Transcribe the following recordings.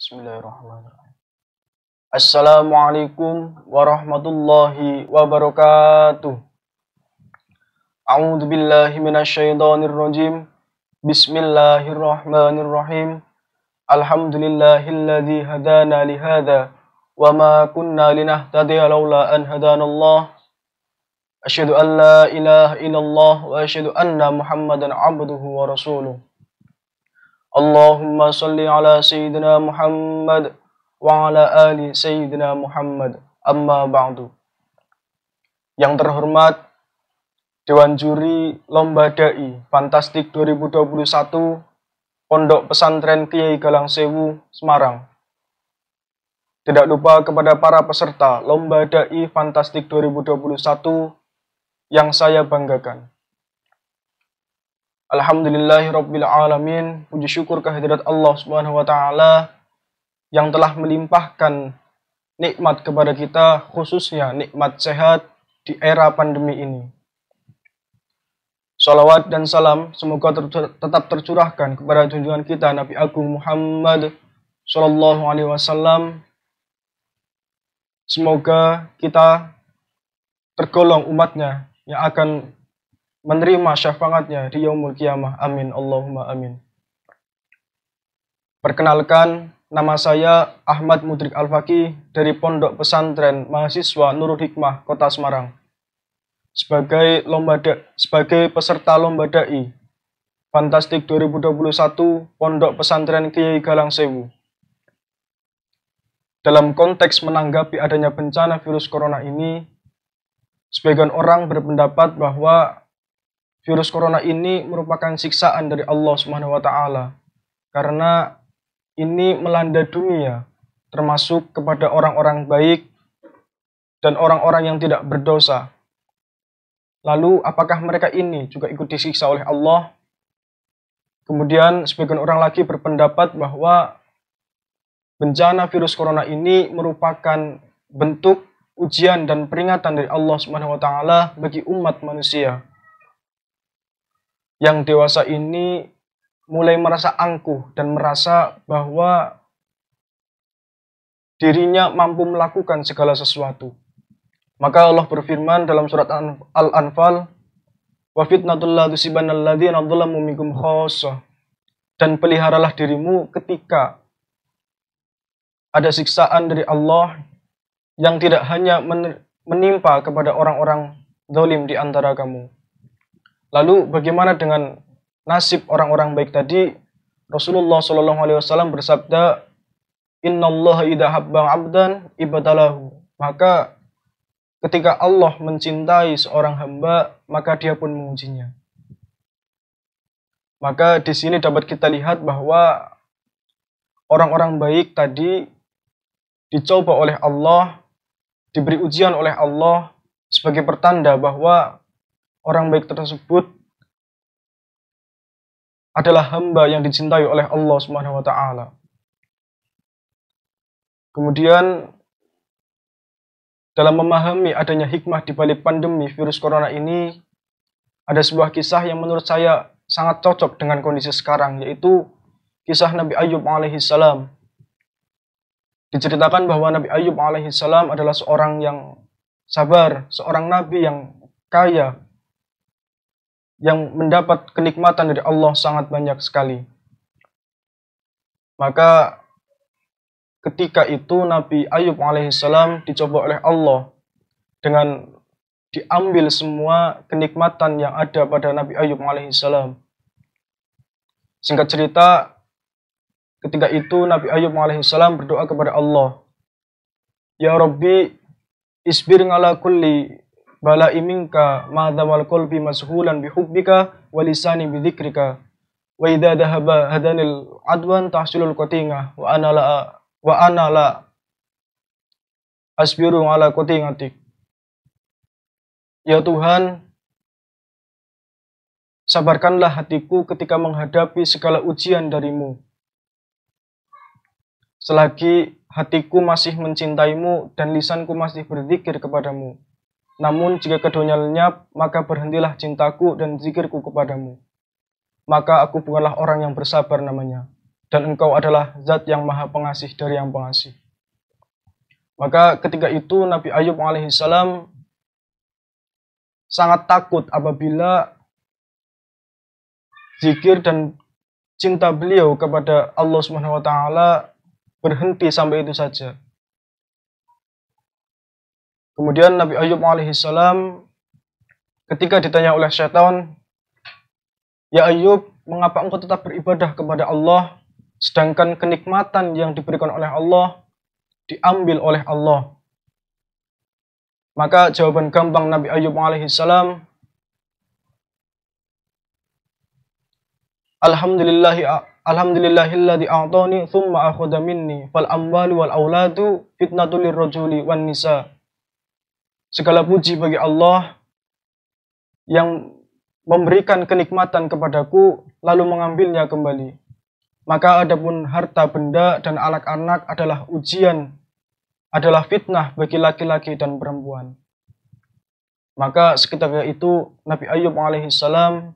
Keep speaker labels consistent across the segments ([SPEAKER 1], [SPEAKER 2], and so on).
[SPEAKER 1] Bismillahirrahmanirrahim. Assalamualaikum warahmatullahi wabarakatuh. A'udzu billahi minasyaitonir rajim. Bismillahirrahmanirrahim. Alhamdulillahilladzi hadana li hadza wa ma kunna linahtadiya laula an hadanallah. Asyhadu an la ilaha illallah wa asyhadu anna Muhammadan abduhu wa rasuluh. Allahumma salli ala sayyidina Muhammad wa ala ali sayyidina Muhammad. Amma ba'du. Yang terhormat Dewan Juri Lomba Dai Fantastik 2021 Pondok Pesantren Kiai Galang Sewu, Semarang. Tidak lupa kepada para peserta Lomba Dai Fantastik 2021 yang saya banggakan. Alhamdulillahirabbil alamin. Puji syukur kehadirat Allah Subhanahu wa taala yang telah melimpahkan nikmat kepada kita, khususnya nikmat sehat di era pandemi ini. Salawat dan salam semoga tetap tercurahkan kepada junjungan kita Nabi Agung Muhammad sallallahu alaihi wasallam. Semoga kita tergolong umatnya yang akan menerima syafaatnya di yaumul qiyamah. Amin. Allahumma amin. Perkenalkan, nama saya Ahmad Mudrik Al-Faqih dari Pondok Pesantren Mahasiswa Nurul Hikmah, Kota Semarang. Sebagai peserta Lomba Dai Fantastik 2021 Pondok Pesantren Kiai Galang Sewu. Dalam konteks menanggapi adanya bencana virus corona ini, sebagian orang berpendapat bahwa virus corona ini merupakan siksaan dari Allah Subhanahu wa taala karena ini melanda dunia, termasuk kepada orang-orang baik dan orang-orang yang tidak berdosa. Lalu apakah mereka ini juga ikut disiksa oleh Allah? Kemudian sebagian orang lagi berpendapat bahwa bencana virus corona ini merupakan bentuk ujian dan peringatan dari Allah Subhanahu wa taala bagi umat manusia. Yang dewasa ini mulai merasa angkuh dan merasa bahwa dirinya mampu melakukan segala sesuatu. Maka Allah berfirman dalam surat Al-Anfal, "Wa fitnatul la tusibanal ladzina dzalamu minkum khassah." Dan peliharalah dirimu ketika ada siksaan dari Allah yang tidak hanya menimpa kepada orang-orang zalim di antara kamu. Lalu bagaimana dengan nasib orang-orang baik tadi? Rasulullah SAW bersabda, "Innallaha idza habba 'abdan ibtalahu." Maka ketika Allah mencintai seorang hamba, maka dia pun mengujinya. Maka di sini dapat kita lihat bahwa orang-orang baik tadi dicoba oleh Allah, diberi ujian oleh Allah sebagai pertanda bahwa orang baik tersebut adalah hamba yang dicintai oleh Allah Subhanahu wa taala. Kemudian dalam memahami adanya hikmah di balik pandemi virus corona ini, ada sebuah kisah yang menurut saya sangat cocok dengan kondisi sekarang, yaitu kisah Nabi Ayub alaihissalam. Diceritakan bahwa Nabi Ayub alaihissalam adalah seorang yang sabar, seorang nabi yang kaya, yang mendapat kenikmatan dari Allah sangat banyak sekali. Maka ketika itu Nabi Ayub alaihissalam dicoba oleh Allah dengan diambil semua kenikmatan yang ada pada Nabi Ayub alaihissalam. Singkat cerita, ketika itu Nabi Ayub alaihissalam berdoa kepada Allah, "Ya Rabbi, isbir ala kulli bala'i minka ma'adhamal qalbi mashulan bihubbika wa lisani bidhikrika wa idha dhahaba hadanil adwan tahsilul qatingah wa ana la asbiru ala qatingatik." Ya Tuhan, sabarkanlah hatiku ketika menghadapi segala ujian darimu. Selagi hatiku masih mencintaimu dan lisanku masih berzikir kepadamu. Namun jika keduanya lenyap, maka berhentilah cintaku dan zikirku kepadamu. Maka aku bukanlah orang yang bersabar namanya. dan engkau adalah zat yang maha pengasih dari yang pengasih. Maka ketika itu Nabi Ayub alaihissalam sangat takut apabila zikir dan cinta beliau kepada Allah Subhanahu wa taala berhenti sampai itu saja. Kemudian Nabi Ayub alaihissalam ketika ditanya oleh syaitan, "Ya Ayub, mengapa engkau tetap beribadah kepada Allah sedangkan kenikmatan yang diberikan oleh Allah diambil oleh Allah?" Maka jawaban gampang Nabi Ayub alaihissalam, Alhamdulillahilladzi a'tani tsumma akhadha minni fal amwalu wal auladu fitnatul lirrajuli wan nisa. Segala puji bagi Allah yang memberikan kenikmatan kepadaku lalu mengambilnya kembali. Maka adapun harta benda dan anak-anak adalah ujian, adalah fitnah bagi laki-laki dan perempuan. Maka seketika itu Nabi Ayub alaihissalam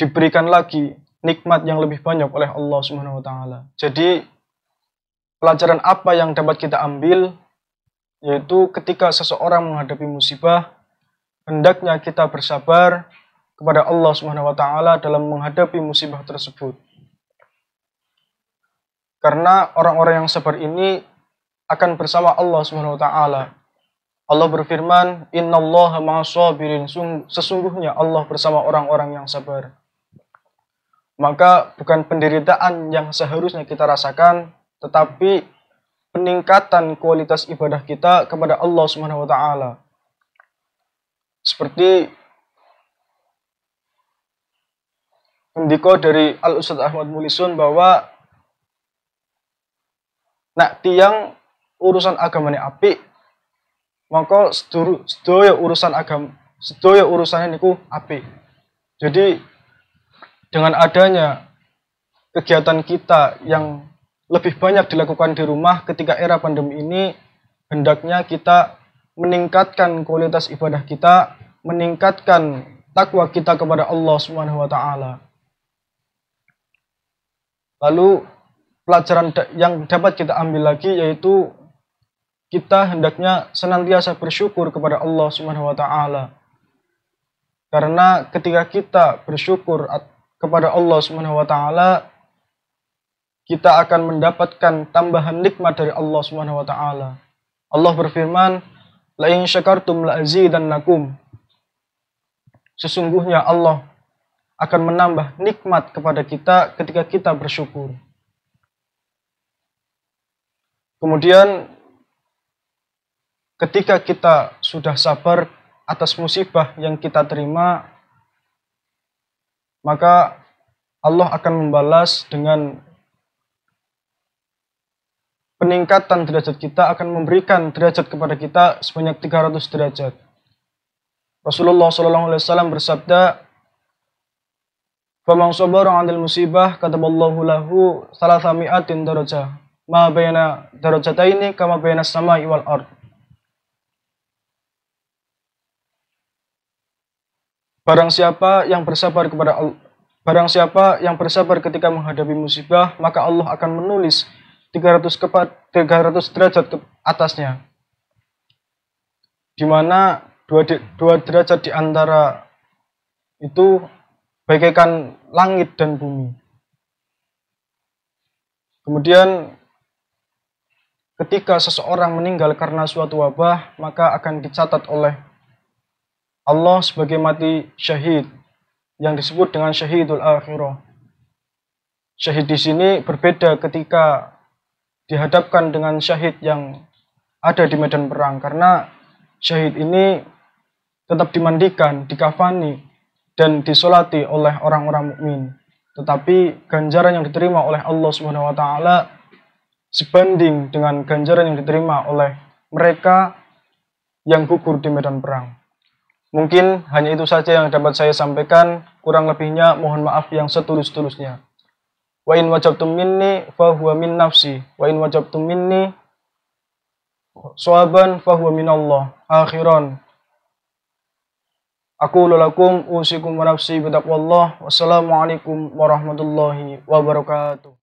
[SPEAKER 1] diberikan lagi nikmat yang lebih banyak oleh Allah Subhanahu wa taala. Jadi pelajaran apa yang dapat kita ambil, yaitu ketika seseorang menghadapi musibah, hendaknya kita bersabar kepada Allah Subhanahu wa taala dalam menghadapi musibah tersebut. Karena orang-orang yang sabar ini akan bersama Allah Subhanahu wa taala. Allah berfirman, "Innallaha ma'as-sabirin." Sesungguhnya Allah bersama orang-orang yang sabar. Maka bukan penderitaan yang seharusnya kita rasakan, tetapi peningkatan kualitas ibadah kita kepada Allah Subhanahu wa taala. Seperti indiko dari Al-Ustadz Ahmad Mulisun bahwa nak tiang urusan agamanya apik, maka sedaya urusan agama, sedaya urusannya niku apik. Jadi dengan adanya kegiatan kita yang lebih banyak dilakukan di rumah ketika era pandemi ini, hendaknya kita meningkatkan kualitas ibadah kita, meningkatkan takwa kita kepada Allah Subhanahu wa taala. Lalu pelajaran yang dapat kita ambil lagi yaitu kita hendaknya senantiasa bersyukur kepada Allah Subhanahu wa taala. Karena ketika kita bersyukur kepada Allah Subhanahu wa taala, kita akan mendapatkan tambahan nikmat dari Allah Subhanahu wa taala. Allah berfirman, "La in syakartum la azidannakum." Sesungguhnya Allah akan menambah nikmat kepada kita ketika kita bersyukur. Kemudian ketika kita sudah sabar atas musibah yang kita terima, maka Allah akan membalas dengan peningkatan derajat kita, akan memberikan derajat kepada kita sebanyak 300 derajat. Rasulullah SAW bersabda, "Faman sabara 'anil musibah kataballahu lahu 300 darajah, ma baina darajataini kama baina as-sama'i wal ard." Barang siapa yang bersabar ketika menghadapi musibah, maka Allah akan menulis 300 derajat ke atasnya. Di mana dua derajat di antara itu bagaikan langit dan bumi. Kemudian ketika seseorang meninggal karena suatu wabah, maka akan dicatat oleh Allah sebagai mati syahid, yang disebut dengan syahidul akhirah. Syahid di sini berbeda ketika dihadapkan dengan syahid yang ada di medan perang, karena syahid ini tetap dimandikan, dikafani, dan disolati oleh orang-orang mukmin. Tetapi ganjaran yang diterima oleh Allah Subhanahu wa taala sebanding dengan ganjaran yang diterima oleh mereka yang gugur di medan perang. Mungkin hanya itu saja yang dapat saya sampaikan, kurang lebihnya mohon maaf yang setulus-tulusnya. Wa in wajabtum minni fa huwa min nafsi, wa in wajabtum minni shawaban fa huwa min Allah. Akhiran. Aku lakum usikum wa nafsi bitaqwallah. Wassalamualaikum warahmatullahi wabarakatuh.